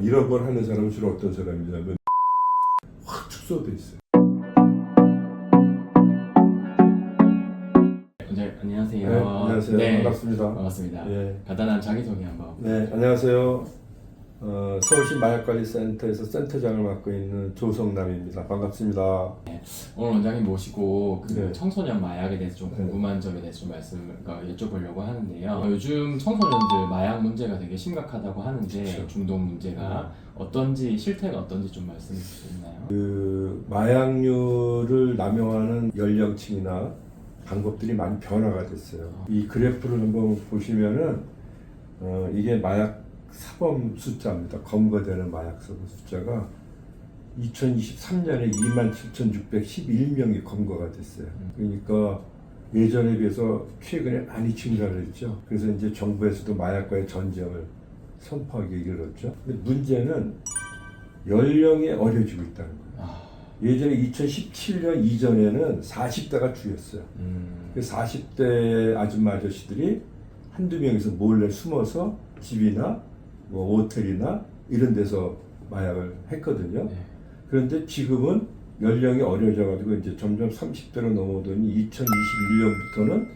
이런 걸 하는 사람은 주로 어떤 사람이냐면 확 축소돼 있어요. 네, 안녕하세요. 네, 안녕하세요. 네, 반갑습니다. 반갑습니다. 예. 간단한 자기소개 한번. 네, 안녕하세요. 서울시 마약관리센터에서 센터장을 맡고 있는 조성남입니다. 반갑습니다. 오늘 원장님 모시고 그 네. 청소년 마약에 대해서 좀 네. 궁금한 점에 대해서 좀 말씀을 여쭤보려고 하는데요. 요즘 청소년들 마약 문제가 되게 심각하다고 하는데 그렇죠. 중독 문제가 어떤지 실태가 어떤지 좀 말씀해 주실 수 있나요? 그 마약류를 남용하는 연령층이나 방법들이 많이 변화가 됐어요. 이 그래프를 한번 보시면은 이게 마약 사범 숫자입니다. 검거되는 마약 사범 숫자가 2023년에 27,611명이 검거가 됐어요. 그러니까 예전에 비해서 최근에 많이 증가를 했죠. 그래서 이제 정부에서도 마약과의 전쟁을 선포하기 이르렀죠. 근데 문제는 연령이 어려지고 있다는 거예요. 예전에 2017년 이전에는 40대가 주였어요. 그 40대 아줌마 아저씨들이 한두 명이서 몰래 숨어서 집이나 뭐 호텔이나 이런 데서 마약을 했거든요. 네. 그런데 지금은 연령이 어려져가지고 이제 점점 30대로 넘어오더니 2021년부터는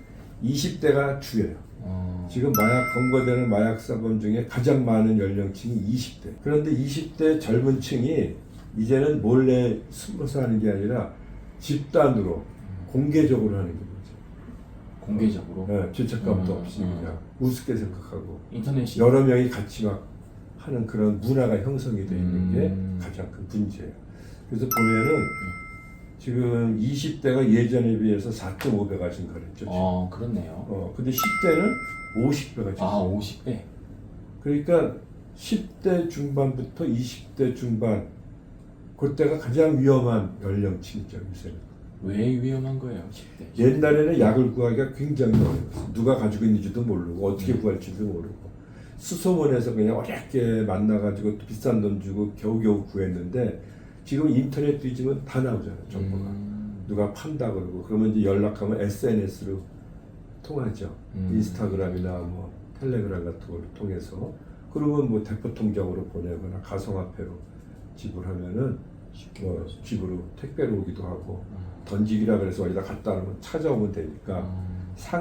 20대가 주예요. 지금 마약 검거되는 마약 사범 중에 가장 많은 연령층이 20대. 그런데 20대 젊은 층이 이제는 몰래 숨어서 하는 게 아니라 집단으로 공개적으로 하는 게 뭐죠. 공개적으로? 네, 죄책감도 없이 그냥 우습게 생각하고 인터넷이 여러 명이 같이 막 하는 그런 문화가 형성이 되어 있는 게 가장 큰 문제예요. 그래서 보면은 지금 20대가 예전에 비해서 4.5배가 증가했죠. 그렇네요. 근데 10대는 50배가 증가. 50대? 그러니까 10대 중반부터 20대 중반 그때가 가장 위험한 연령층이죠, 요새는. 왜 위험한 거예요, 10대? 옛날에는 약을 구하기가 굉장히 어려웠어요. 누가 가지고 있는지도 모르고 어떻게 구할지도 모르고 수소문에서 그냥 어렵게 만나가지고 비싼 돈 주고 겨우겨우 구했는데 지금 인터넷 뒤지면 다 나오잖아요, 정보가. 누가 판다 그러고 그러면 이제 연락하면 SNS로 통하죠. 인스타그램이나 뭐 텔레그램 같은 걸 통해서. 그러면 뭐 대포 통장으로 보내거나 가상화폐로 지불하면은 뭐 집으로 택배로 오기도 하고 던지기라 그래서 어디다 갖다 놓으면 찾아오면 되니까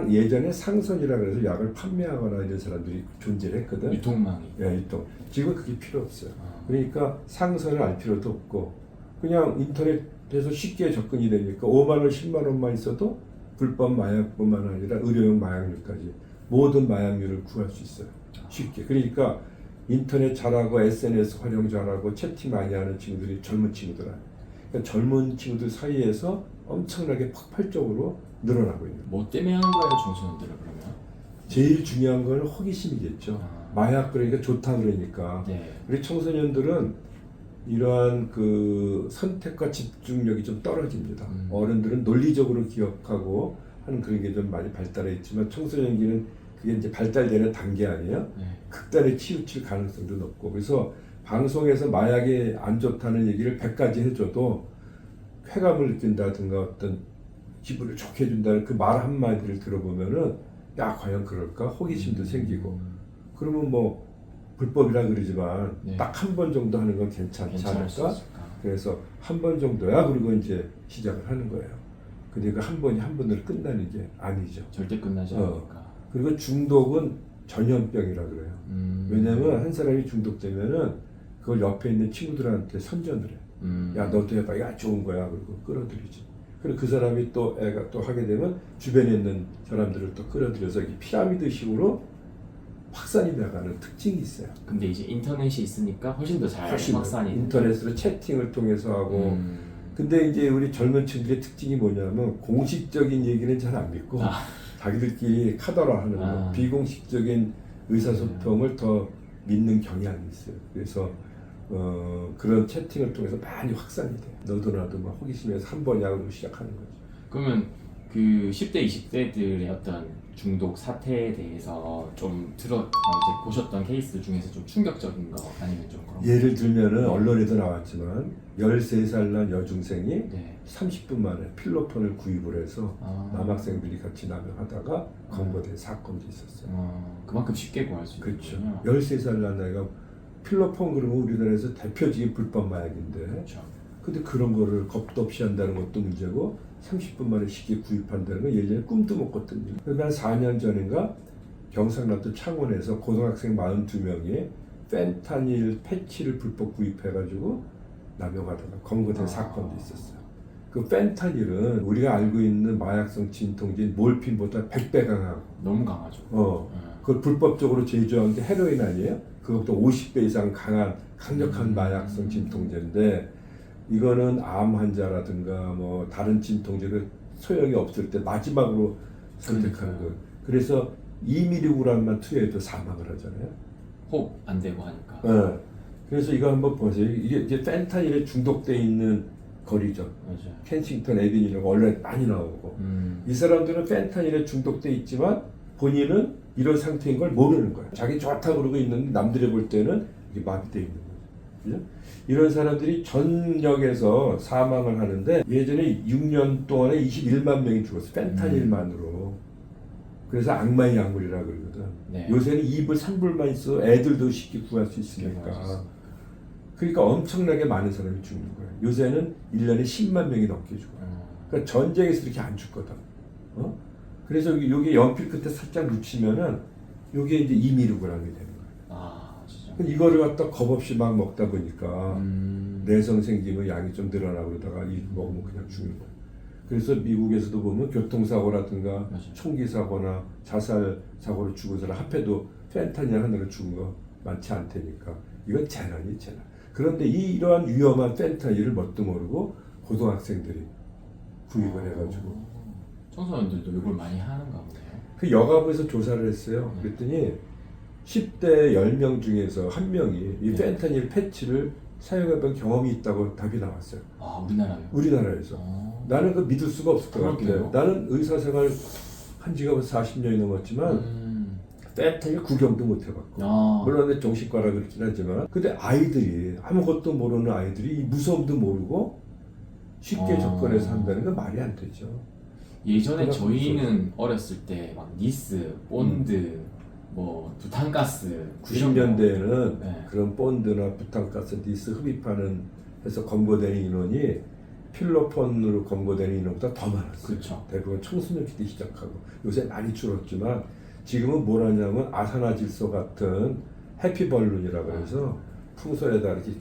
예전에 상선이라 그래서 약을 판매하거나 이런 사람들이 존재를 했거든. 유통망이. 예, 유통. 지금 그게 필요 없어요. 그러니까 상선을 알 필요도 없고 그냥 인터넷에서 쉽게 접근이 되니까 5만 원, 10만 원만 있어도 불법 마약뿐만 아니라 의료용 마약류까지 모든 마약류를 구할 수 있어요. 쉽게. 그러니까 인터넷 잘하고 SNS 활용 잘하고 채팅 많이 하는 친구들이 젊은 친구들 그러니까 젊은 친구들 사이에서 엄청나게 폭발적으로 늘어나고 있는. 뭐 때문에 하는 거예요, 청소년들은 그러면? 제일 중요한 건 호기심이겠죠. 마약 그러니까 좋다 그러니까. 네. 우리 청소년들은 이러한 그 선택과 집중력이 좀 떨어집니다. 어른들은 논리적으로 기억하고 하는 그런 게 좀 많이 발달해 있지만 청소년기는 그게 이제 발달되는 단계 아니에요? 네. 극단에 치우칠 가능성도 높고 그래서 방송에서 마약이 안 좋다는 얘기를 100가지 해줘도 쾌감을 느낀다든가 어떤 기분을 좋게 해준다는 그 말 한마디를 들어보면은 야 과연 그럴까? 호기심도 생기고 그러면 뭐 불법이라 그러지만 네. 딱 한 번 정도 하는 건 괜찮지 괜찮을 수 않을까? 있을까? 그래서 한 번 정도야 그리고 이제 시작을 하는 거예요. 그러니까 한 번이 한 번으로 끝나는 게 아니죠. 절대 끝나지 않으니까. 그리고 중독은 전염병이라 그래요. 왜냐면 한 사람이 중독되면은 그걸 옆에 있는 친구들한테 선전을 해. 야 너도 해봐, 야 좋은 거야. 그리고 끌어들이지. 그리고 그 사람이 또 애가 또 하게 되면 주변에 있는 사람들을 또 끌어들여서 이 피라미드식으로 확산이 나가는 특징이 있어요. 근데 이제 인터넷이 있으니까 훨씬 더 잘 확산이 인터넷으로 채팅을 통해서 하고. 근데 이제 우리 젊은 층들의 특징이 뭐냐면 공식적인 얘기는 잘 안 믿고 자기들끼리 카더라 하는 거, 비공식적인 의사소통을 더 믿는 경향이 있어요. 그래서 그런 채팅을 통해서 많이 확산이 돼요. 너도 나도 막 호기심에서 한 번이야 그러고 시작하는 거죠. 그러면 그 10대, 20대들의 어떤 중독 사태에 대해서 좀 이제 보셨던 케이스 중에서 좀 충격적인 거 아니면 좀 그런 예를 들면은 언론에도 나왔지만 13살 난 여중생이 네. 30분 만에 필로폰을 구입을 해서 남학생들이 같이 남용하다가 검거된 사건도 있었어요. 그만큼 쉽게 구할 수 그렇죠. 있군요. 13살 난 아이가 필로폰 그러면 우리나라에서 대표적인 불법 마약인데 그렇죠. 근데 그런 거를 겁도 없이 한다는 것도 문제고 30분 만에 쉽게 구입한다는 건 예전에 꿈도 못 꿨던 일. 그러니까 한 4년 전인가 경상남도 창원에서 고등학생 42명이 펜타닐 패치를 불법 구입해가지고 남용하다가 검거된 사건도 있었어요. 그 펜타닐은 우리가 알고 있는 마약성 진통제인 몰핀보다 100배 강하고 너무 강하죠. 그걸 불법적으로 제조한 게 헤로인 아니에요? 그것보다 50배 이상 강력한 마약성 진통제인데 이거는 암 환자라든가 뭐 다른 진통제를 소용이 없을 때 마지막으로 선택하는 거예요. 그래서 2mg만 투여해도 사망을 하잖아요. 호흡 안 되고 하니까. 네. 그래서 이거 한번 보세요. 이게 펜타닐에 중독돼 있는 거리죠. 맞아요. 켄싱턴 에비뉴라고 언론에 많이 나오고 이 사람들은 펜타닐에 중독돼 있지만 본인은 이런 상태인 걸 모르는 거예요. 자기 좋다고 그러고 있는데 남들이 볼 때는 이게 마비돼 있는 거예요. 그죠? 이런 사람들이 전역에서 사망을 하는데 예전에 6년 동안에 21만 명이 죽었어요. 펜타닐만으로. 그래서 악마의 약물이라고 그러거든. 네. 요새는 2불, 3불만 있어 애들도 쉽게 구할 수 있으니까. 그러니까 엄청나게 많은 사람이 죽는 거예요. 요새는 1년에 10만 명이 넘게 죽어요. 그러니까 전쟁에서 이렇게 안 죽거든. 그래서 여기 연필 끝에 살짝 묻히면은 요게 이제 2mg이 되는 거예요. 아, 진짜. 이거를 갖다 겁 없이 막 먹다 보니까 내성 생기면 양이 좀 늘어나고 그러다가 이 먹으면 그냥 죽는 거예요. 그래서 미국에서도 보면 교통사고라든가 맞아요. 총기 사고나 자살 사고로 죽은 사람 합해도 펜타닐 하나로 죽은 거 많지 않다니까. 이건 재난이 재난. 그런데 이러한 위험한 펜타닐을 뭣도 모르고 고등학생들이 구입을 해가지고 청소년들도 이걸 많이 하는가 보네요. 그 여가부에서 조사를 했어요. 그랬더니 10대 10명 중에서 한 명이 이 펜타닐 패치를 사용해본 경험이 있다고 답이 나왔어요. 아, 우리나라요? 우리나라에서. 나는 그 믿을 수가 없을 것 그러게요. 같아요. 나는 의사생활 한 지가 벌써 40년이 넘었지만 펜타닐 구경도 못 해봤고 물론 내 정신과라 그렇긴 하지만 근데 아이들이 아무것도 모르는 아이들이 이 무서움도 모르고 쉽게 접근해서 한다는 건 말이 안 되죠. 예전에 그래서 저희는 어렸을 때 막 니스, 본드, 뭐 부탄가스 90년대에는 네. 그런 본드나 부탄가스, 니스 흡입하는 해서 검거되는 인원이 필로폰으로 검거되는 인원보다 더 많았어요. 그렇죠. 대부분 청소년 때 시작하고 요새 많이 줄었지만 지금은 뭘 하냐면 아산화질소 같은 해피벌룬이라고 해서 풍선에다 이렇게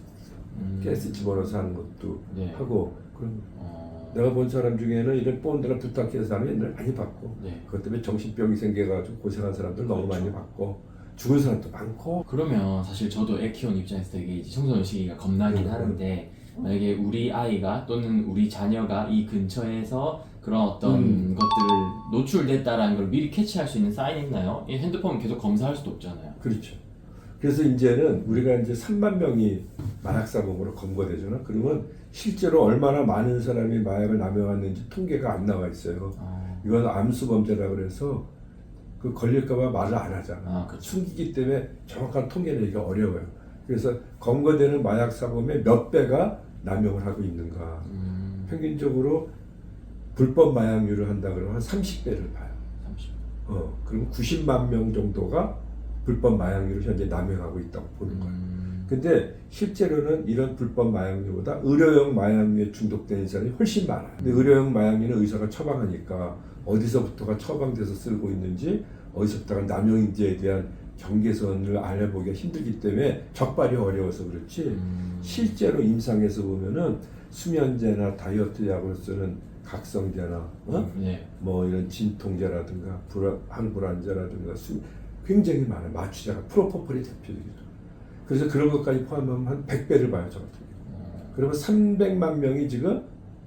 가스 집어넣어서 하는 것도 네. 하고 그런 내가 본 사람 중에는 이런 본드나 부탄가스 사람이 옛날에 많이 봤고 네. 그것 때문에 정신병이 생겨가지고 고생한 사람들 너무 그렇죠. 많이 봤고 죽은 사람도 많고 그러면 사실 저도 애 키우는 입장에서 되게 이제 청소년 시기가 겁나긴 하는데 만약에 우리 아이가 또는 우리 자녀가 이 근처에서 그런 어떤 것들을 노출됐다라는 걸 미리 캐치할 수 있는 사인이 있나요? 이 핸드폰 계속 검사할 수도 없잖아요. 그렇죠. 그래서 이제는 우리가 이제 3만 명이 마약사범으로 검거되잖아. 그러면 실제로 얼마나 많은 사람이 마약을 남용했는지 통계가 안 나와 있어요. 이건 암수범죄라 그래서 그 걸릴까봐 말을 안 하잖아. 그렇죠. 숨기기 때문에 정확한 통계 내기가 어려워요. 그래서 검거되는 마약 사범의 몇 배가 남용을 하고 있는가. 평균적으로 불법 마약류를 한다 그러면 한 30배를 봐요. 30. 그럼 90만 명 정도가 불법 마약류를 현재 남용하고 있다고 보는 거예요. 근데 실제로는 이런 불법 마약류보다 의료용 마약류에 중독된 사람이 훨씬 많아요. 근데 의료용 마약류는 의사가 처방하니까 어디서부터가 처방돼서 쓰고 있는지 어디서부터가 남용인지에 대한 경계선을 알아보기가 힘들기 때문에 적발이 어려워서 그렇지 실제로 임상에서 보면은 수면제나 다이어트 약으로 쓰는 각성제나 네. 뭐 이런 진통제라든가 항불안제라든가 굉장히 많아요. 마취제가 프로포폴이 대표적이죠. 그래서 그런 것까지 포함하면 한 100배를 봐요. 저 같은 경우. 그러면 300만 명이 지금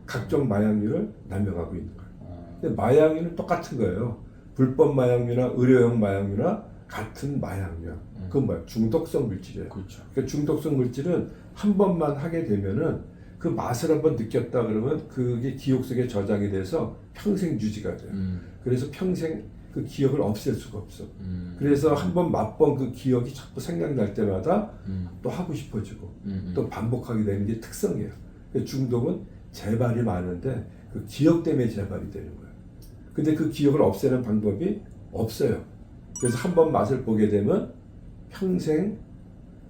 각종 마약류를 남용하고 있는 거예요. 근데 마약류는 똑같은 거예요. 불법 마약류나 의료용 마약류나 같은 마약류야. 그건 뭐야? 중독성 물질이에요. 그렇죠. 그러니까 중독성 물질은 한 번만 하게 되면은 그 맛을 한번 느꼈다 그러면 그게 기억 속에 저장이 돼서 평생 유지가 돼요. 그래서 평생 그 기억을 없앨 수가 없어. 그래서 한번 맛본 그 기억이 자꾸 생각날 때마다 또 하고 싶어지고 또 반복하게 되는 게 특성이에요. 중독은 재발이 많은데 그 기억 때문에 재발이 되는 거예요. 근데 그 기억을 없애는 방법이 없어요. 그래서 한번 맛을 보게 되면 평생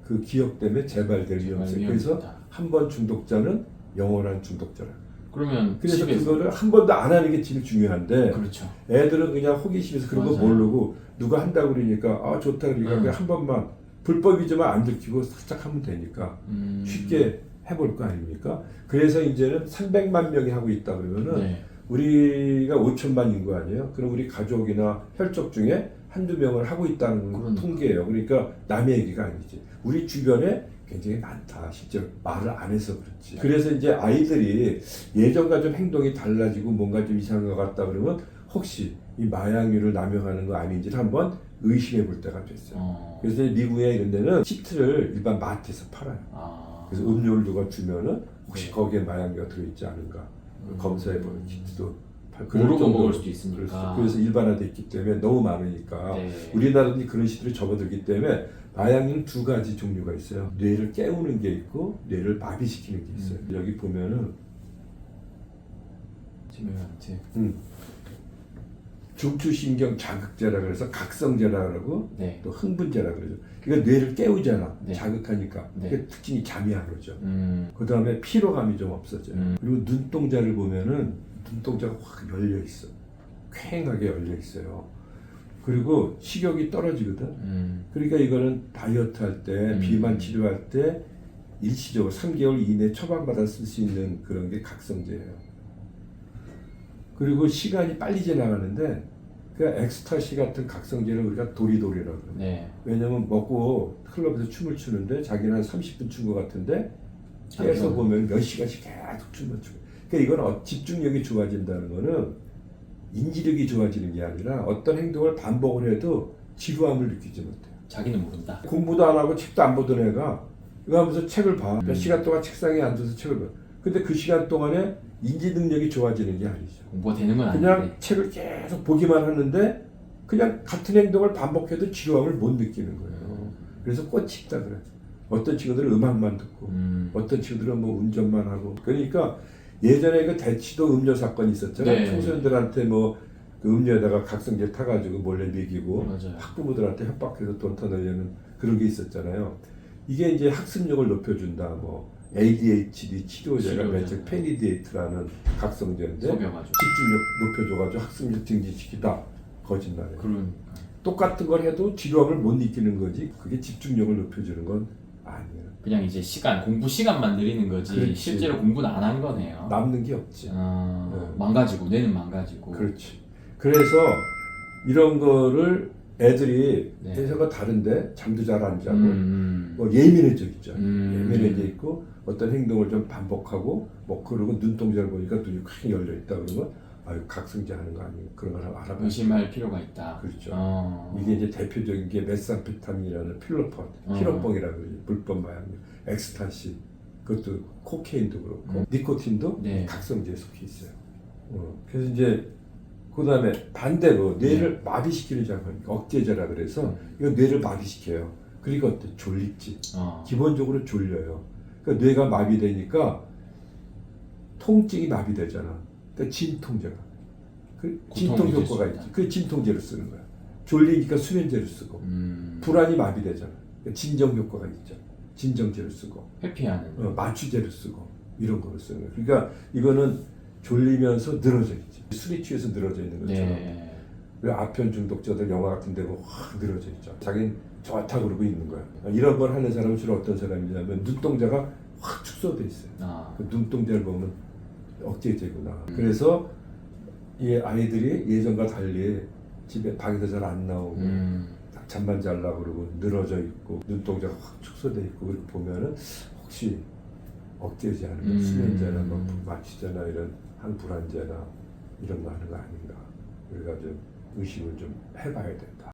그 기억 때문에 재발될 위험성이 있어요. 그래서 한 번 중독자는 영원한 중독자라. 그러면 그래서 집에서 그거를 한 번도 안 하는 게 제일 중요한데 그렇죠. 애들은 그냥 호기심에서 그런 거 맞아요. 모르고 누가 한다고 그러니까 아 좋다 그러니까 그냥 한 번만 불법이지만 안 들키고 살짝 하면 되니까 쉽게 해볼 거 아닙니까? 그래서 이제는 300만 명이 하고 있다 그러면은 네. 우리가 5천만 인구 아니에요? 그럼 우리 가족이나 혈족 중에 한두 명을 하고 있다는 그러니까. 통계예요. 그러니까 남의 얘기가 아니지. 우리 주변에 굉장히 많다. 실제로 말을 안 해서 그렇지. 그래서 이제 아이들이 예전과 좀 행동이 달라지고 뭔가 좀 이상한 것 같다 그러면 혹시 이 마약류를 남용하는 거 아닌지를 한번 의심해 볼 때가 됐어요. 그래서 미국에 이런 데는 키트를 일반 마트에서 팔아요. 그래서 음료를 누가 주면은 혹시 네. 거기에 마약류가 들어있지 않은가 검사해보는 키트도 모르고 먹을 수도 있으니까. 그래서 일반화되어 있기 때문에 너무 많으니까 네. 우리나라도 그런 시들이 접어들기 때문에 마약류는 두 가지 종류가 있어요. 뇌를 깨우는 게 있고 뇌를 마비시키는 게 있어요. 여기 보면은 스티뮬런트. 중추신경 자극제라 그래서 각성제라 그러고 네. 또 흥분제라 그러죠. 그러니까 뇌를 깨우잖아. 네. 자극하니까. 네. 그러니까 특징이 잠이 안 오죠. 음. 그 다음에 피로감이 좀 없어져요. 그리고 눈동자를 보면은 눈동자가 확 열려 있어. 쾌하게 열려 있어요. 그리고 식욕이 떨어지거든. 그러니까 이거는 다이어트 할 때, 비만 치료할 때 일시적으로 3개월 이내 처방받아 쓸 수 있는 그런 게 각성제예요. 그리고 시간이 빨리 지나가는데 그 엑스타시 같은 각성제를 우리가 도리도리라고 해요. 네. 왜냐면 먹고 클럽에서 춤을 추는데 자기는 한 30분 춘 것 같은데 깨서 보면 몇 시간씩 계속 춤을 추고. 그러니까 이건 집중력이 좋아진다는 거는 인지력이 좋아지는 게 아니라 어떤 행동을 반복을 해도 지루함을 느끼지 못해요. 자기는 모른다. 공부도 안 하고 책도 안 보던 애가 이거 하면서 책을 봐. 몇 시간 동안 책상에 앉아서 책을 봐. 근데 그 시간 동안에 인지 능력이 좋아지는 게 아니죠. 공부가 되는 건 그냥 아닌데. 책을 계속 보기만 하는데 그냥 같은 행동을 반복해도 지루함을 못 느끼는 거예요. 그래서 꽃이 있다 그래. 어떤 친구들은 음악만 듣고 어떤 친구들은 뭐 운전만 하고. 그러니까 예전에 그 대치도 음료 사건이 있었잖아요. 네. 청소년들한테 뭐 그 음료에다가 각성제 타가지고 몰래 먹이고 맞아요. 학부모들한테 협박해서 돈 터내려는 그런 게 있었잖아요. 이게 이제 학습력을 높여준다. 뭐 ADHD 치료제가 매체 페니데이트라는 각성제인데 속여가지고. 집중력 높여줘가지고 학습력 증진시키다. 거짓말이에요. 그러니까. 똑같은 걸 해도 지루함을 못 느끼는 거지 그게 집중력을 높여주는 건 아니에요. 그냥 이제 공부 시간만 늘리는 거지. 그렇지. 실제로 공부는 안 한 거네요. 남는 게 없지. 망가지고 뇌는 망가지고. 그렇지. 그래서 이런 거를 애들이 네. 대사가 다른데 잠도 잘 안 자고 뭐 예민해져 있죠. 예민해져 있고 어떤 행동을 좀 반복하고 뭐 그러고 눈동자를 보니까 눈이 확 열려 있다 그러면 아유 각성제 하는 거 아니에요. 그런 걸 알아봐. 의심할 필요가 있다. 그렇죠. 어. 이게 이제 대표적인 게 메산페타민이라는 필로폰, 히로뽕이라고 그러죠. 불법 마약류, 엑스타시, 그것도 코케인도 그렇고 니코틴도 네. 각성제에 속해 있어요. 그래서 이제 그 다음에 반대로 뇌를 마비시키는 작업이니까 억제제라 그래서 이거 뇌를 마비시켜요. 그러니까 어때? 졸립지. 기본적으로 졸려요. 그러니까 뇌가 마비되니까 통증이 마비되잖아. 그러니까 진통제가. 그 진통 효과가 있지. 그 진통제를 쓰는 거야. 졸리니까 수면제를 쓰고 불안이 마비되잖아. 그러니까 진정 효과가 있죠. 진정제를 쓰고 회피하는. 마취제를 쓰고 이런 거를 쓰는 거야. 그러니까 이거는 졸리면서 늘어져 있지. 술이 취해서 늘어져 있는 것처럼. 네. 왜 아편 중독자들 영화 같은 데 보면 확 늘어져 있죠. 자기는 좋다 그러고 있는 거야. 이런 걸 하는 사람은 주로 어떤 사람이냐면 눈동자가 확 축소돼 있어요. 그 눈동자를 보면 억제제구나. 그래서 이 아이들이 예전과 달리 집에 방에서 잘 안 나오고 잠만 자려고 그러고 늘어져 있고 눈동자가 확 축소돼 있고 그렇게 보면은 혹시 억제제 하는 거 수면제나 뭐 마취제나 이런 항불안제나 이런 거 하는 거 아닌가. 우리가 좀 의심을 좀 해봐야 된다.